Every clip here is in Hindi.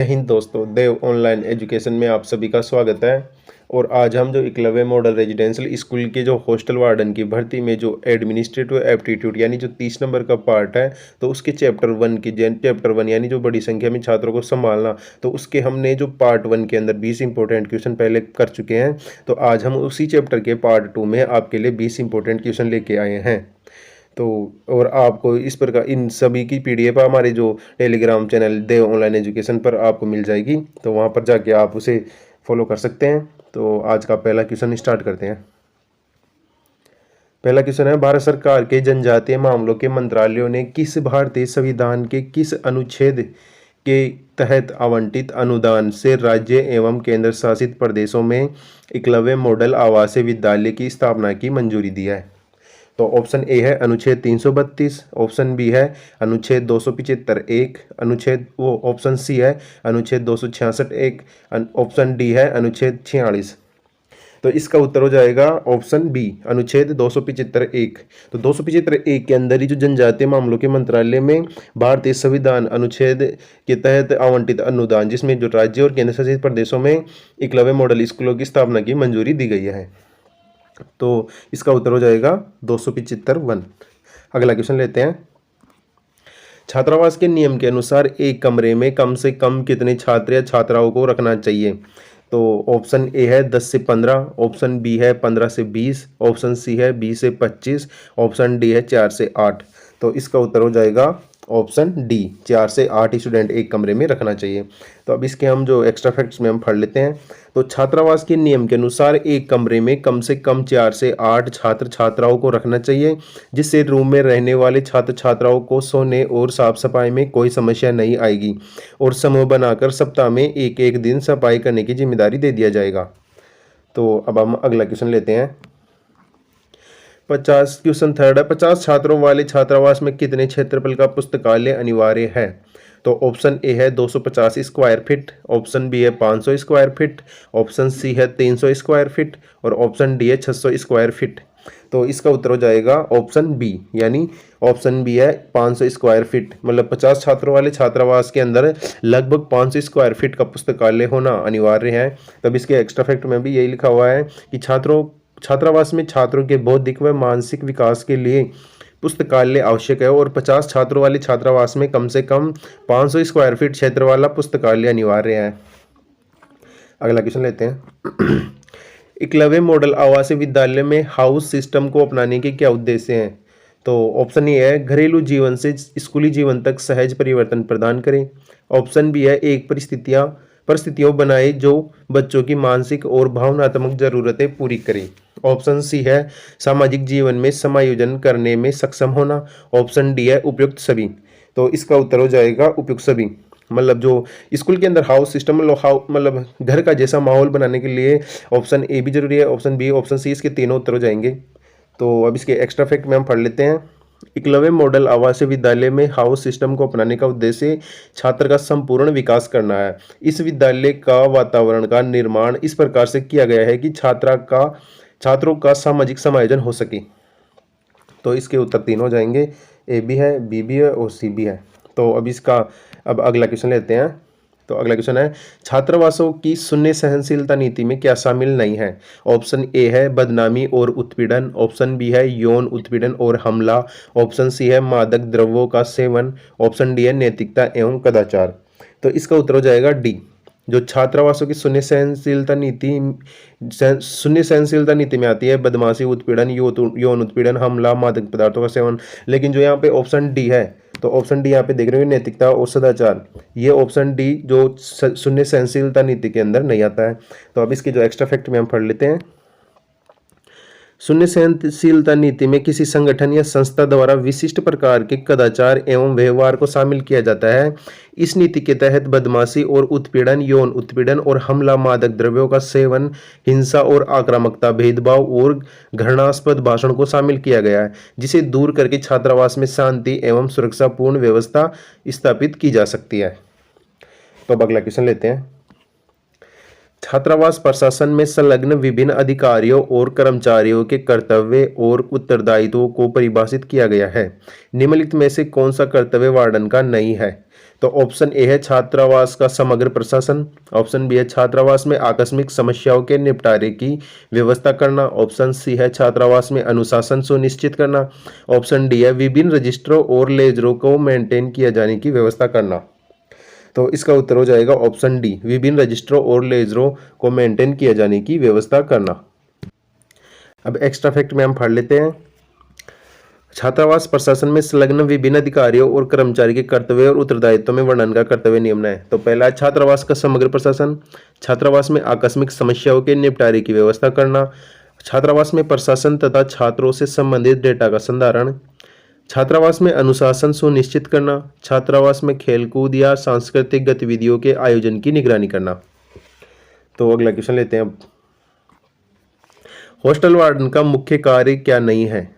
जय हिंद दोस्तों, देव ऑनलाइन एजुकेशन में आप सभी का स्वागत है। और आज हम जो एकलव्य मॉडल रेजिडेंशियल स्कूल के जो हॉस्टल वार्डन की भर्ती में जो एडमिनिस्ट्रेटिव एप्टीट्यूड यानी जो 30 नंबर का पार्ट है, तो उसके चैप्टर वन यानी जो बड़ी संख्या में छात्रों को संभालना, तो उसके हमने जो पार्ट 1 के अंदर 20 इंपॉर्टेंट क्वेश्चन पहले कर चुके हैं। तो आज हम उसी चैप्टर के पार्ट 2 में आपके लिए 20 इंपॉर्टेंट क्वेश्चन लेके आए हैं। तो और आपको इस प्रकार इन सभी की पीडीएफ हमारे जो टेलीग्राम चैनल देव ऑनलाइन एजुकेशन पर आपको मिल जाएगी, तो वहाँ पर जाके आप उसे फॉलो कर सकते हैं। तो आज का पहला क्वेश्चन स्टार्ट करते हैं। पहला क्वेश्चन है, भारत सरकार के जनजातीय मामलों के मंत्रालयों ने किस भारतीय संविधान के किस अनुच्छेद के तहत आवंटित अनुदान से राज्य एवं केंद्र शासित प्रदेशों में एकलव्य मॉडल आवासीय विद्यालय की स्थापना की मंजूरी दी है? तो ऑप्शन ए है अनुच्छेद 332, ऑप्शन बी है अनुच्छेद 275 एक, ऑप्शन सी है अनुच्छेद 266 एक, ऑप्शन डी है अनुच्छेद 46। तो इसका उत्तर हो जाएगा ऑप्शन बी, अनुच्छेद 275 एक। तो 275 एक के अंदर ही जो जनजातीय मामलों के मंत्रालय में भारतीय संविधान अनुच्छेद के तहत आवंटित अनुदान, जिसमें जो राज्य और केंद्र शासित प्रदेशों में एकलव्य मॉडल स्कूलों की स्थापना की मंजूरी दी गई है। तो इसका उत्तर हो जाएगा 275 अगला क्वेश्चन लेते हैं। छात्रावास के नियम के अनुसार एक कमरे में कम से कम कितने छात्र या छात्राओं को रखना चाहिए? तो ऑप्शन ए है 10 से 15, ऑप्शन बी है 15 से 20, ऑप्शन सी है 20 से 25, ऑप्शन डी है 4 से 8। तो इसका उत्तर हो जाएगा ऑप्शन डी, 4 से 8 स्टूडेंट एक कमरे में रखना चाहिए। तो अब इसके हम जो एक्स्ट्रा फैक्ट्स में हम पढ़ लेते हैं। तो छात्रावास के नियम के अनुसार एक कमरे में कम से कम 4 से 8 छात्र छात्राओं को रखना चाहिए, जिससे रूम में रहने वाले छात्र छात्राओं को सोने और साफ सफाई में कोई समस्या नहीं आएगी, और समूह बनाकर सप्ताह में एक एक दिन सफाई करने की जिम्मेदारी दे दिया जाएगा। तो अब हम अगला क्वेश्चन लेते हैं। क्वेश्चन थर्ड है, 50 छात्रों वाले छात्रावास में कितने क्षेत्रफल का पुस्तकालय अनिवार्य है? तो ऑप्शन ए है 250 स्क्वायर फीट, ऑप्शन बी है 500 स्क्वायर फीट, ऑप्शन सी है 300 स्क्वायर फीट, और ऑप्शन डी है 600 स्क्वायर फीट। तो इसका उत्तर हो जाएगा ऑप्शन बी, यानी ऑप्शन बी है 500 स्क्वायर फीट। मतलब 50 छात्रों वाले छात्रावास के अंदर लगभग 500 स्क्वायर फीट का पुस्तकालय होना अनिवार्य है। तब इसके एक्स्ट्रा फैक्ट में भी यही लिखा हुआ है कि छात्रावास में छात्रों के बौद्धिक व मानसिक विकास के लिए पुस्तकालय आवश्यक है, और 50 छात्रों वाले छात्रावास में कम से कम 500 स्क्वायर फीट क्षेत्र वाला पुस्तकालय अनिवार्य है। अगला क्वेश्चन लेते हैं। एकलव्य मॉडल आवासीय विद्यालय में हाउस सिस्टम को अपनाने के क्या उद्देश्य हैं? तो ऑप्शन ए है घरेलू जीवन से स्कूली जीवन तक सहज परिवर्तन प्रदान करें, ऑप्शन बी है एक परिस्थितियों बनाए जो बच्चों की मानसिक और भावनात्मक जरूरतें पूरी करें, ऑप्शन सी है सामाजिक जीवन में समायोजन करने में सक्षम होना, ऑप्शन डी है उपयुक्त सभी। तो इसका उत्तर हो जाएगा उपयुक्त सभी। मतलब जो स्कूल के अंदर हाउस सिस्टम मतलब घर का जैसा माहौल बनाने के लिए ऑप्शन ए भी जरूरी है, ऑप्शन बी, ऑप्शन सी, इसके तीनों उत्तर हो जाएंगे। तो अब इसके एक्स्ट्रा फैक्ट में हम पढ़ लेते हैं। एकलव्य मॉडल आवासीय विद्यालय में हाउस सिस्टम को अपनाने का उद्देश्य छात्र का संपूर्ण विकास करना है। इस विद्यालय का वातावरण का निर्माण इस प्रकार से किया गया है कि छात्रों का सामाजिक समायोजन हो सके। तो इसके उत्तर तीन हो जाएंगे, ए भी है, बी भी है और सी भी है। तो अब अगला क्वेश्चन लेते हैं। तो अगला क्वेश्चन है, छात्रावासों की शून्य सहनशीलता नीति में क्या शामिल नहीं है? ऑप्शन ए है बदनामी और उत्पीड़न, ऑप्शन बी है यौन उत्पीड़न और हमला, ऑप्शन सी है मादक द्रव्यों का सेवन, ऑप्शन डी है नैतिकता एवं कदाचार। तो इसका उत्तर हो जाएगा डी, जो छात्रावासों की शून्य सहनशीलता नीति में आती है बदमाशी, उत्पीड़न, यौन उत्पीड़न, हमला, मादक पदार्थों का सेवन। लेकिन जो यहाँ पे ऑप्शन डी है, तो ऑप्शन डी यहाँ पे देख रहे हो नैतिकता और सदाचार, ये ऑप्शन डी जो शून्य सहनशीलता नीति के अंदर नहीं आता है। तो अब इसके जो एक्स्ट्रा फैक्ट में हम पढ़ लेते हैं। शून्य सहनशीलता नीति में किसी संगठन या संस्था द्वारा विशिष्ट प्रकार के कदाचार एवं व्यवहार को शामिल किया जाता है। इस नीति के तहत बदमाशी और उत्पीड़न, यौन उत्पीड़न और हमला, मादक द्रव्यों का सेवन, हिंसा और आक्रामकता, भेदभाव और घृणास्पद भाषण को शामिल किया गया है, जिसे दूर करके छात्रावास में शांति एवं सुरक्षापूर्ण व्यवस्था स्थापित की जा सकती है। तो अब अगला क्वेश्चन लेते हैं। छात्रावास प्रशासन में संलग्न विभिन्न अधिकारियों और कर्मचारियों के कर्तव्य और उत्तरदायित्वों को परिभाषित किया गया है। निम्नलिखित में से कौन सा कर्तव्य वार्डन का नहीं है? तो ऑप्शन ए है छात्रावास का समग्र प्रशासन, ऑप्शन बी है छात्रावास में आकस्मिक समस्याओं के निपटारे की व्यवस्था करना, ऑप्शन सी है छात्रावास में अनुशासन सुनिश्चित करना, ऑप्शन डी है विभिन्न रजिस्टरों और लेजरों को मेंटेन किया जाने की व्यवस्था करना। तो इसका उत्तर हो जाएगा ऑप्शन डी, विभिन्न रजिस्टरों और लेजरों को मेंटेन किया जाने की व्यवस्था करना। अब एक्स्ट्रा फैक्ट में हम पढ़ लेते हैं। छात्रावास प्रशासन में संलग्न विभिन्न अधिकारियों और कर्मचारी के कर्तव्य और उत्तरदायित्व में वर्णन का कर्तव्य नियमन है। तो पहला है छात्रावास का समग्र प्रशासन, छात्रावास में आकस्मिक समस्याओं के निपटारे की व्यवस्था करना, छात्रावास में प्रशासन तथा छात्रों से संबंधित डेटा का संधारण, छात्रावास में अनुशासन सुनिश्चित करना, छात्रावास में खेलकूद या सांस्कृतिक गतिविधियों के आयोजन की निगरानी करना। तो अगला क्वेश्चन लेते हैं अब। हॉस्टल वार्डन का मुख्य कार्य क्या नहीं है?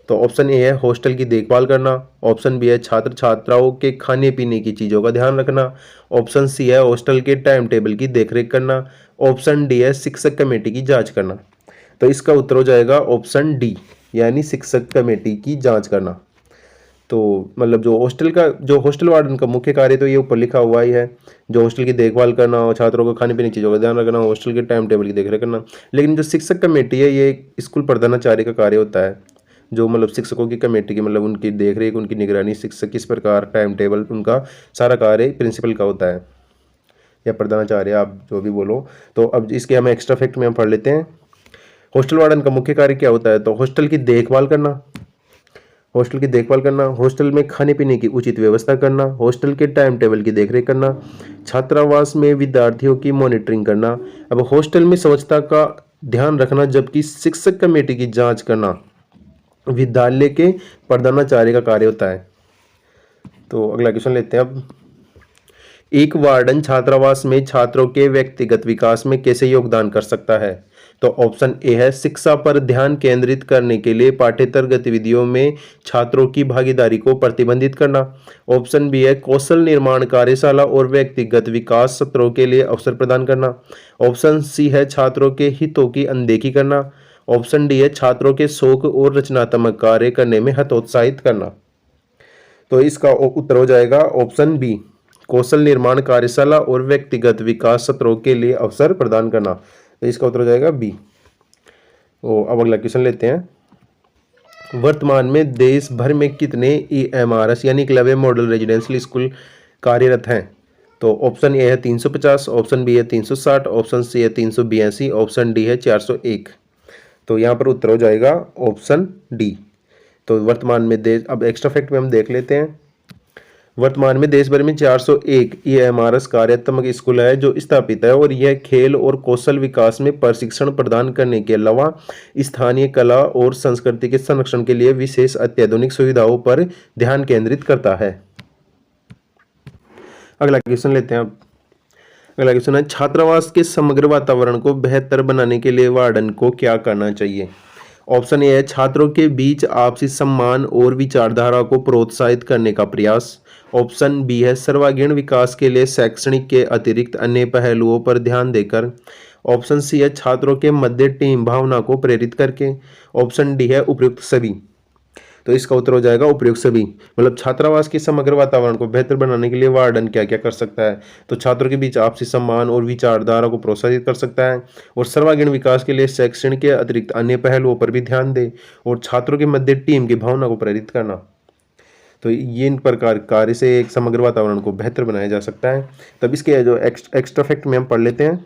तो ऑप्शन ए है हॉस्टल की देखभाल करना, ऑप्शन बी है छात्र छात्राओं के खाने पीने की चीज़ों का ध्यान रखना, ऑप्शन सी है हॉस्टल के टाइम टेबल की देखरेख करना, ऑप्शन डी है शिक्षक कमेटी की जांच करना। तो इसका उत्तर हो जाएगा ऑप्शन डी, यानी शिक्षक कमेटी की जांच करना। तो मतलब जो हॉस्टल वार्डन का मुख्य कार्य तो ये ऊपर लिखा हुआ ही है, जो हॉस्टल की देखभाल करना और छात्रों को खाने पीने की चीज़ों का ध्यान रखना, हॉस्टल के टाइम टेबल की देखरेख करना। लेकिन जो शिक्षक कमेटी है ये स्कूल प्रधानाचार्य का कार्य होता है, जो मतलब शिक्षकों की कमेटी की मतलब उनकी देखरेख, उनकी निगरानी, शिक्षक किस प्रकार टाइम टेबल, उनका सारा कार्य प्रिंसिपल का होता है या प्रधानाचार्य, आप जो भी बोलो। तो अब इसके हम एक्स्ट्रा फैक्ट में हम पढ़ लेते हैं। हॉस्टल वार्डन का मुख्य कार्य क्या होता है? तो हॉस्टल की देखभाल करना, हॉस्टल में खाने पीने की उचित व्यवस्था करना, हॉस्टल के टाइम टेबल की देखरेख करना, छात्रावास में विद्यार्थियों की मॉनिटरिंग करना। अब हॉस्टल में स्वच्छता का ध्यान रखना, जबकि शिक्षक कमेटी की जांच करना विद्यालय के प्रधानाचार्य का कार्य होता है। तो अगला क्वेश्चन लेते हैं अब। एक वार्डन छात्रावास में छात्रों के व्यक्तिगत विकास में कैसे योगदान कर सकता है? तो ऑप्शन ए है शिक्षा पर ध्यान केंद्रित करने के लिए पाठ्येतर गतिविधियों में छात्रों की भागीदारी को प्रतिबंधित करना, ऑप्शन बी है कौशल निर्माण कार्यशाला और व्यक्तिगत विकास सत्रों के लिए अवसर प्रदान करना, ऑप्शन सी है छात्रों के हितों की अनदेखी करना, ऑप्शन डी है छात्रों के शौक और रचनात्मक कार्य करने में हतोत्साहित करना। तो इसका उत्तर हो जाएगा ऑप्शन बी, कौशल निर्माण कार्यशाला और व्यक्तिगत विकास सत्रों के लिए अवसर प्रदान करना। तो इसका उत्तर हो जाएगा बी। तो अब अगला क्वेश्चन लेते हैं। वर्तमान में देश भर में कितने EMRS यानी एकलव्य मॉडल रेजिडेंशियल स्कूल कार्यरत हैं? तो ऑप्शन ए है 350, ऑप्शन बी है 360, ऑप्शन सी है 382, ऑप्शन डी है 401। तो यहाँ पर उत्तर हो जाएगा ऑप्शन डी। तो वर्तमान में देश, अब एक्स्ट्रा फैक्ट में हम देख लेते हैं। वर्तमान में देश भर में 401 EMRS कार्यात्मक स्कूल है जो स्थापित है, और यह खेल और कौशल विकास में प्रशिक्षण प्रदान करने के अलावा स्थानीय कला और संस्कृति के संरक्षण के लिए विशेष अत्याधुनिक सुविधाओं पर ध्यान केंद्रित करता है। अगला क्वेश्चन लेते हैं अब। अगला क्वेश्चन है छात्रावास के समग्र वातावरण को बेहतर बनाने के लिए वार्डन को क्या करना चाहिए? ऑप्शन ए है छात्रों के बीच आपसी सम्मान और विचारधारा को प्रोत्साहित करने का प्रयास, ऑप्शन बी है सर्वांगीण विकास के लिए शैक्षणिक के अतिरिक्त अन्य पहलुओं पर ध्यान देकर, ऑप्शन सी है छात्रों के मध्य टीम भावना को प्रेरित करके, ऑप्शन डी है उपयुक्त सभी। तो इसका उत्तर हो जाएगा उपयुक्त सभी। मतलब छात्रावास के समग्र वातावरण को बेहतर बनाने के लिए वार्डन क्या क्या कर सकता है? तो छात्रों के बीच आपसी सम्मान और विचारधारा को प्रोत्साहित कर सकता है, और सर्वांगीण विकास के लिए शैक्षणिक के अतिरिक्त अन्य पहलुओं पर भी ध्यान दे, और छात्रों के मध्य टीम की भावना को प्रेरित करना। तो ये इन प्रकार कार्य से एक समग्र वातावरण को बेहतर बनाया जा सकता है। तब इसके जो एक्स्ट्रा फैक्ट में हम पढ़ लेते हैं।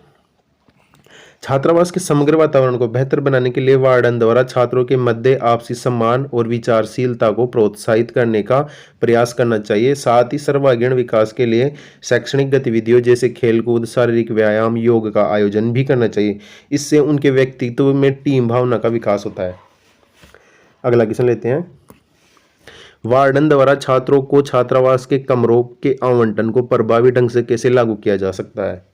छात्रावास के समग्र वातावरण को बेहतर बनाने के लिए वार्डन द्वारा छात्रों के मध्य आपसी सम्मान और विचारशीलता को प्रोत्साहित करने का प्रयास करना चाहिए। साथ ही सर्वांगीण विकास के लिए शैक्षणिक गतिविधियों जैसे खेलकूद, शारीरिक व्यायाम, योग का आयोजन भी करना चाहिए। इससे उनके व्यक्तित्व में टीम भावना का विकास होता है। अगला क्वेश्चन लेते हैं। वार्डन द्वारा छात्रों को छात्रावास के कमरों के आवंटन को प्रभावी ढंग से कैसे लागू किया जा सकता है?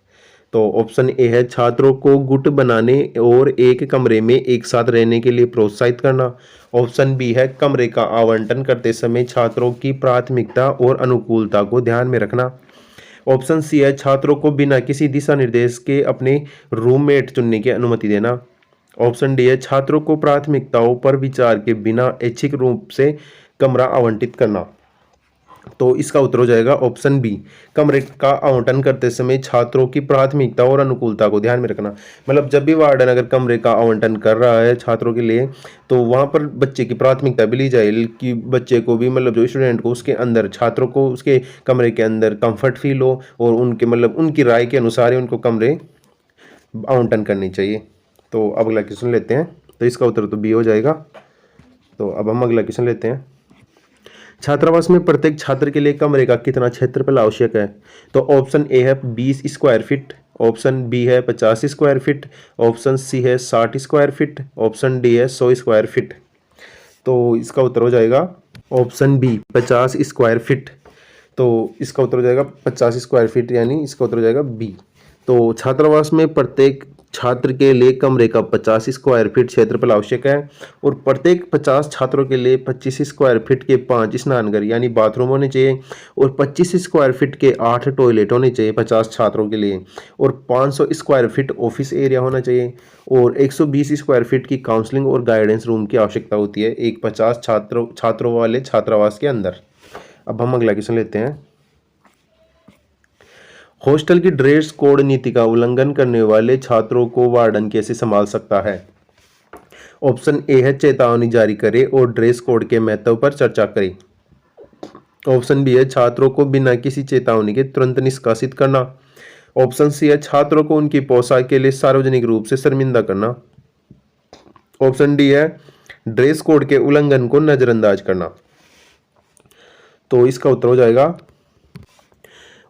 तो ऑप्शन ए है छात्रों को गुट बनाने और एक कमरे में एक साथ रहने के लिए प्रोत्साहित करना, ऑप्शन बी है कमरे का आवंटन करते समय छात्रों की प्राथमिकता और अनुकूलता को ध्यान में रखना, ऑप्शन सी है छात्रों को बिना किसी दिशा निर्देश के अपने रूममेट चुनने की अनुमति देना, ऑप्शन डी है छात्रों को प्राथमिकताओं पर विचार के बिना ऐच्छिक रूप से कमरा आवंटित करना। तो इसका उत्तर हो जाएगा ऑप्शन बी। कमरे का आवंटन करते समय छात्रों की प्राथमिकता और अनुकूलता को ध्यान में रखना। मतलब जब भी वार्डन अगर कमरे का आवंटन कर रहा है छात्रों के लिए, तो वहां पर बच्चे की प्राथमिकता भी ली जाए कि बच्चे को भी, मतलब जो स्टूडेंट को उसके अंदर, छात्रों को उसके कमरे के अंदर कंफर्ट फील हो और उनके मतलब उनकी राय के अनुसार ही उनको कमरे आवंटन करनी चाहिए। तो अब अगला क्वेश्चन लेते हैं। तो इसका उत्तर तो बी हो जाएगा। तो अब हम अगला क्वेश्चन लेते हैं। छात्रावास में प्रत्येक छात्र के लिए कमरे का कितना क्षेत्रफल आवश्यक है? तो ऑप्शन ए है 20 स्क्वायर फीट, ऑप्शन बी है 50 स्क्वायर फीट, ऑप्शन सी है 60 स्क्वायर फीट, ऑप्शन डी है 100 स्क्वायर फीट। तो इसका उत्तर हो जाएगा ऑप्शन बी 50 स्क्वायर फीट। तो इसका उत्तर हो जाएगा 50 स्क्वायर फीट, यानी इसका उत्तर हो जाएगा बी। तो छात्रावास में प्रत्येक छात्र के लिए कमरे का 50 स्क्वायर फीट क्षेत्रफल आवश्यक है और प्रत्येक 50 छात्रों के लिए 25 स्क्वायर फीट के 5 स्नानघर यानी बाथरूम होने चाहिए और 25 स्क्वायर फीट के 8 टॉयलेट होने चाहिए 50 छात्रों के लिए, और 500 स्क्वायर फीट ऑफिस एरिया होना चाहिए और 120 स्क्वायर फीट की काउंसलिंग और गाइडेंस रूम की आवश्यकता होती है एक 50 छात्रों वाले छात्रावास के अंदर। अब हम अगला क्वेश्चन लेते हैं। हॉस्टल की ड्रेस कोड नीति का उल्लंघन करने वाले छात्रों को वार्डन कैसे संभाल सकता है? ऑप्शन ए है चेतावनी जारी करे और ड्रेस कोड के महत्व पर चर्चा करे, ऑप्शन बी है छात्रों को बिना किसी चेतावनी के तुरंत निष्कासित करना, ऑप्शन सी है छात्रों को उनकी पोशाक के लिए सार्वजनिक रूप से शर्मिंदा करना, ऑप्शन डी है ड्रेस कोड के उल्लंघन को नजरअंदाज करना। तो इसका उत्तर हो जाएगा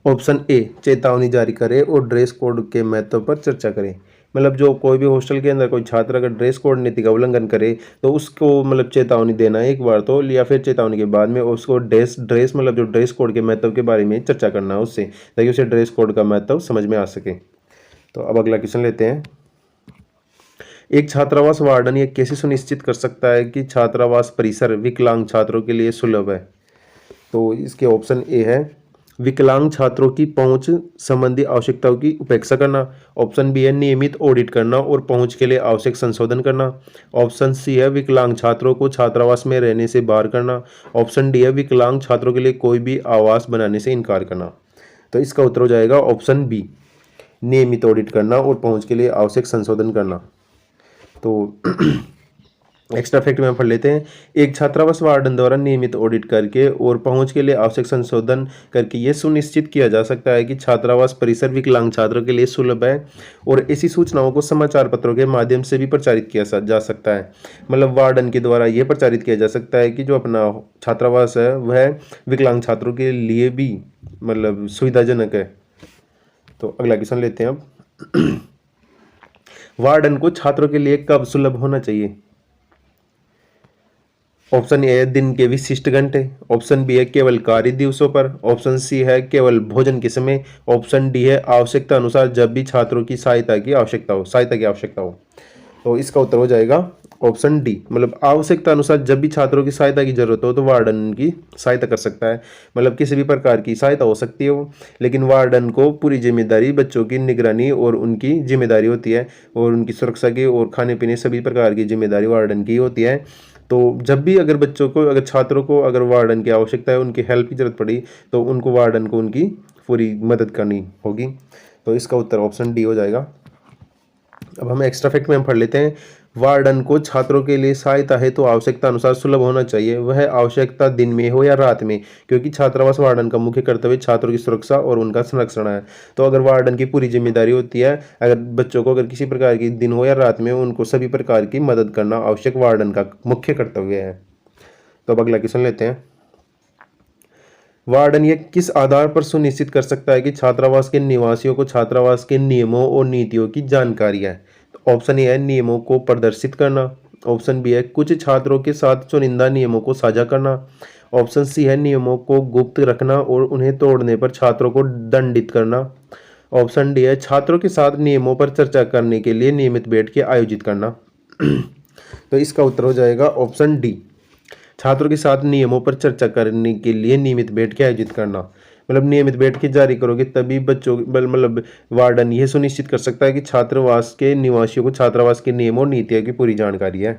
ऑप्शन ए चेतावनी जारी करे और ड्रेस कोड के महत्व पर चर्चा करे। मतलब जो कोई भी हॉस्टल के अंदर कोई छात्र अगर ड्रेस कोड नीति का उल्लंघन करे तो उसको मतलब चेतावनी देना है एक बार तो, या फिर चेतावनी के बाद में उसको ड्रेस मतलब जो ड्रेस कोड के महत्व के बारे में चर्चा करना है उससे, ताकि उसे ड्रेस कोड का महत्व समझ में आ सके। तो अब अगला क्वेश्चन लेते हैं। एक छात्रावास वार्डन यह कैसे सुनिश्चित कर सकता है कि छात्रावास परिसर विकलांग छात्रों के लिए सुलभ है? तो इसके ऑप्शन ए है विकलांग छात्रों की पहुंच संबंधी आवश्यकताओं की उपेक्षा करना, ऑप्शन बी है नियमित ऑडिट करना और पहुंच के लिए आवश्यक संशोधन करना, ऑप्शन सी है विकलांग छात्रों को छात्रावास में रहने से बाहर करना, ऑप्शन डी है विकलांग छात्रों के लिए कोई भी आवास बनाने से इनकार करना। तो इसका उत्तर हो जाएगा ऑप्शन बी नियमित ऑडिट करना और पहुंच के लिए आवश्यक संशोधन करना। तो एक्स्ट्रा फैक्ट में पढ़ लेते हैं। एक छात्रावास वार्डन द्वारा नियमित ऑडिट करके और पहुंच के लिए आवश्यक संशोधन करके यह सुनिश्चित किया जा सकता है कि छात्रावास परिसर विकलांग छात्रों के लिए सुलभ है, और ऐसी सूचनाओं को समाचार पत्रों के माध्यम से भी प्रचारित किया जा सकता है। मतलब वार्डन के द्वारा यह प्रचारित किया जा सकता है कि जो अपना छात्रावास है वह विकलांग छात्रों के लिए भी मतलब सुविधाजनक है। तो अगला क्वेश्चन लेते हैं अब। वार्डन को छात्रों के लिए कब सुलभ होना चाहिए? ऑप्शन ए है दिन के विशिष्ट घंटे, ऑप्शन बी है केवल कार्य दिवसों पर, ऑप्शन सी है केवल भोजन के समय, ऑप्शन डी है आवश्यकता अनुसार जब भी छात्रों की सहायता की आवश्यकता हो। तो इसका उत्तर हो जाएगा ऑप्शन डी, मतलब आवश्यकता अनुसार जब भी छात्रों की सहायता की जरूरत हो तो वार्डन की सहायता कर सकता है। मतलब किसी भी प्रकार की सहायता हो सकती है वो, लेकिन वार्डन को पूरी जिम्मेदारी बच्चों की निगरानी और उनकी जिम्मेदारी होती है, और उनकी सुरक्षा की और खाने पीने सभी प्रकार की जिम्मेदारी वार्डन की होती है। तो जब भी अगर बच्चों को, अगर छात्रों को अगर वार्डन की आवश्यकता है, उनकी हेल्प की जरूरत पड़ी, तो उनको वार्डन को उनकी पूरी मदद करनी होगी। तो इसका उत्तर ऑप्शन डी हो जाएगा। अब हम एक्स्ट्रा फैक्ट में हम पढ़ लेते हैं। वार्डन को छात्रों के लिए सहायता है तो आवश्यकता अनुसार सुलभ होना चाहिए, वह आवश्यकता दिन में हो या रात में, क्योंकि छात्रावास वार्डन का मुख्य कर्तव्य छात्रों की सुरक्षा और उनका संरक्षण है। तो अगर वार्डन की पूरी जिम्मेदारी होती है, अगर बच्चों को अगर किसी प्रकार की दिन हो या रात में, उनको सभी प्रकार की मदद करना आवश्यक वार्डन का मुख्य कर्तव्य है। तो अब अगला क्वेश्चन लेते हैं। वार्डन यह किस आधार पर सुनिश्चित कर सकता है कि छात्रावास के निवासियों को छात्रावास के नियमों और नीतियों की जानकारी है? तो ऑप्शन ए है नियमों को प्रदर्शित करना, ऑप्शन बी है कुछ छात्रों के साथ चुनिंदा नियमों को साझा करना, ऑप्शन सी है नियमों को गुप्त रखना और उन्हें तोड़ने पर छात्रों को दंडित करना, ऑप्शन डी है छात्रों के साथ नियमों पर चर्चा करने के लिए नियमित बैठकें आयोजित करना। तो इसका उत्तर हो जाएगा ऑप्शन डी, छात्रों के साथ नियमों पर चर्चा करने के लिए नियमित बैठकें आयोजित करना। मतलब नियमित बैठकें जारी करोगे तभी बच्चों मतलब वार्डन यह सुनिश्चित कर सकता है कि छात्रावास के निवासियों को छात्रावास के नियमों और नीतियों की पूरी जानकारी है।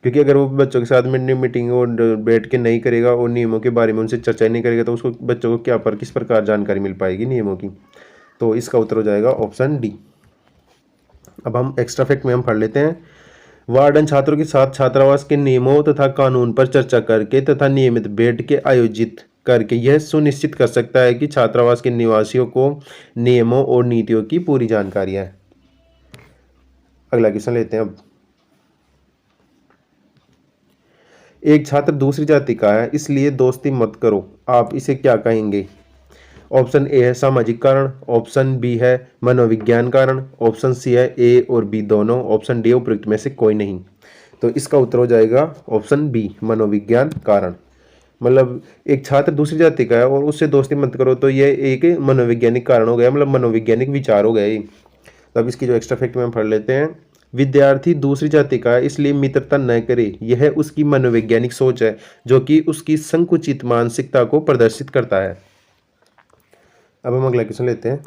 क्योंकि अगर वो बच्चों के साथ में मीटिंग और बैठ के नहीं करेगा और नियमों के बारे में उनसे चर्चा नहीं करेगा तो उसको बच्चों को किस प्रकार जानकारी मिल पाएगी नियमों की। तो इसका उत्तर हो जाएगा ऑप्शन डी। अब हम एक्स्ट्रा फैक्ट में हम पढ़ लेते हैं। वार्डन छात्रों के साथ छात्रावास के नियमों तथा कानून पर चर्चा करके तथा नियमित बैठ के आयोजित करके यह सुनिश्चित कर सकता है कि छात्रावास के निवासियों को नियमों और नीतियों की पूरी जानकारी है। अगला क्वेश्चन लेते हैं अब। एक छात्र दूसरी जाति का है इसलिए दोस्ती मत करो, आप इसे क्या कहेंगे? ऑप्शन ए है सामाजिक कारण, ऑप्शन बी है मनोविज्ञान कारण, ऑप्शन सी है ए और बी दोनों, ऑप्शन डी उपयुक्त में से कोई नहीं। तो इसका उत्तर हो जाएगा ऑप्शन बी मनोविज्ञान कारण। मतलब एक छात्र दूसरी जाति का है और उससे दोस्ती मत करो तो ये एक मनोवैज्ञानिक कारण हो गया, मतलब मनोवैज्ञानिक विचार हो गया ये। तो अब इसकी जो एक्स्ट्रा फैक्ट में हम पढ़ लेते हैं। विद्यार्थी दूसरी जाति का है इसलिए मित्रता न करे, यह उसकी मनोवैज्ञानिक सोच है जो कि उसकी संकुचित मानसिकता को प्रदर्शित करता है। अब हम अगला क्वेश्चन लेते हैं।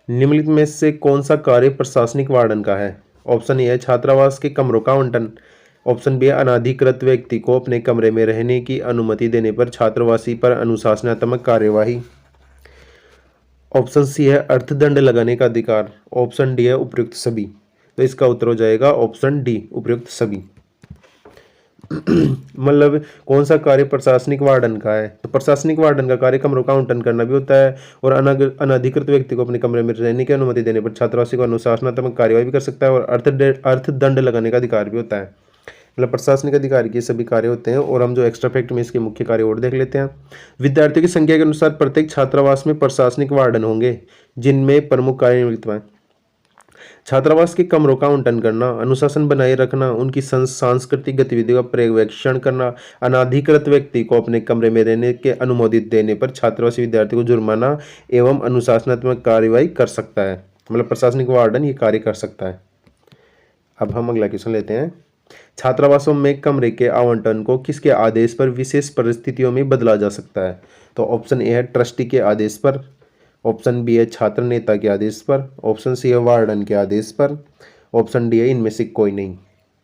निम्नलिखित में से कौन सा कार्य प्रशासनिक वार्डन का है? ऑप्शन ए है छात्रावास के कमरों का आवंटन, ऑप्शन बी है अनाधिकृत व्यक्ति को अपने कमरे में रहने की अनुमति देने पर छात्रावासी पर अनुशासनात्मक कार्यवाही, ऑप्शन सी है अर्थदंड लगाने का अधिकार, ऑप्शन डी है उपयुक्त सभी। तो इसका उत्तर हो जाएगा ऑप्शन डी उपयुक्त सभी। मतलब कौन सा कार्य प्रशासनिक वार्डन का है? तो प्रशासनिक वार्डन का कार्य कमरों का आवंटन करना भी होता है और अनाधिकृत व्यक्ति को अपने कमरे में रहने की अनुमति देने पर छात्रावासी को अनुशासनात्मक कार्यवाही भी कर सकता है और अर्थदंड लगाने का अधिकार भी होता है। मतलब प्रशासनिक अधिकारी के सभी कार्य होते हैं। और हम जो एक्स्ट्रा फैक्ट में इसके मुख्य कार्य और देख लेते हैं। विद्यार्थियों की संख्या के अनुसार प्रत्येक छात्रावास में प्रशासनिक वार्डन होंगे जिनमें प्रमुख कार्य निम्नलिखित हैं। छात्रावास के कमरों का आवंटन करना, अनुशासन बनाए रखना, उनकी सांस्कृतिक गतिविधियों का पर्यवेक्षण करना, अनाधिकृत व्यक्ति को अपने कमरे में रहने के अनुमोदित देने पर छात्रावासी विद्यार्थी को जुर्माना एवं अनुशासनात्मक कार्यवाही कर सकता है। मतलब प्रशासनिक वार्डन ये कार्य कर सकता है। अब हम अगला क्वेश्चन लेते हैं। छात्रावासों में कमरे के आवंटन को किसके आदेश पर विशेष परिस्थितियों में बदला जा सकता है? तो ऑप्शन ए है ट्रस्टी के आदेश पर, ऑप्शन बी है छात्र नेता के आदेश पर, ऑप्शन सी है वार्डन के आदेश पर, ऑप्शन डी है इनमें से कोई नहीं।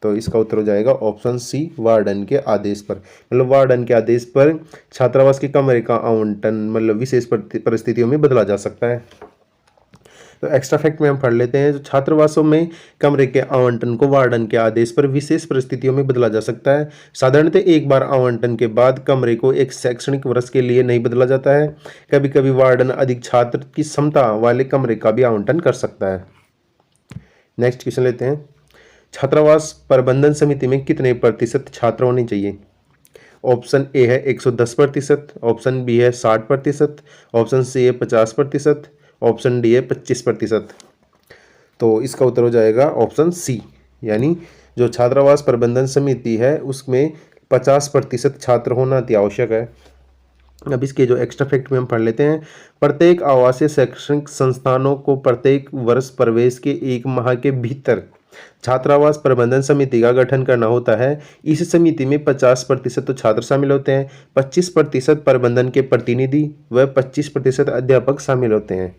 तो इसका उत्तर हो जाएगा ऑप्शन सी वार्डन के आदेश पर। मतलब वार्डन के आदेश पर छात्रावास के कमरे का आवंटन मतलब विशेष परिस्थितियों में बदला जा सकता है। तो एक्स्ट्रा फैक्ट में हम पढ़ लेते हैं। जो छात्रावासों में कमरे के आवंटन को वार्डन के आदेश पर विशेष परिस्थितियों में बदला जा सकता है। साधारणतः एक बार आवंटन के बाद कमरे को एक शैक्षणिक वर्ष के लिए नहीं बदला जाता है। कभी कभी वार्डन अधिक छात्र की क्षमता वाले कमरे का भी आवंटन कर सकता है। नेक्स्ट क्वेश्चन लेते हैं। छात्रावास प्रबंधन समिति में कितने प्रतिशत छात्र होने चाहिए? ऑप्शन ए है 110%, ऑप्शन बी है 60%, ऑप्शन सी है 50%, ऑप्शन डी है 25%। तो इसका उत्तर हो जाएगा ऑप्शन सी, यानी जो छात्रावास प्रबंधन समिति है उसमें 50% छात्र होना अति आवश्यक है। अब इसके जो एक्स्ट्रा फैक्ट में हम पढ़ लेते हैं। प्रत्येक आवासीय शैक्षणिक संस्थानों को प्रत्येक वर्ष प्रवेश के 1 माह के भीतर छात्रावास प्रबंधन समिति का गठन करना होता है। इस समिति में 50% तो छात्र शामिल होते हैं, 25% प्रबंधन के प्रतिनिधि व 25% अध्यापक शामिल होते हैं।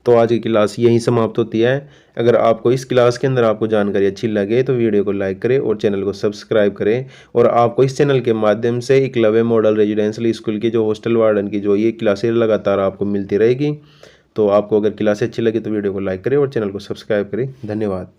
तो आज की क्लास यहीं समाप्त होती है। अगर आपको इस क्लास के अंदर आपको जानकारी अच्छी लगे तो वीडियो को लाइक करें और चैनल को सब्सक्राइब करें। और आपको इस चैनल के माध्यम से एकलव्य मॉडल रेजिडेंशियल स्कूल की जो हॉस्टल वार्डन की जो ये क्लासें लगातार आपको मिलती रहेगी। तो आपको अगर क्लासें अच्छी लगी तो वीडियो को लाइक करें और चैनल को सब्सक्राइब करें। धन्यवाद।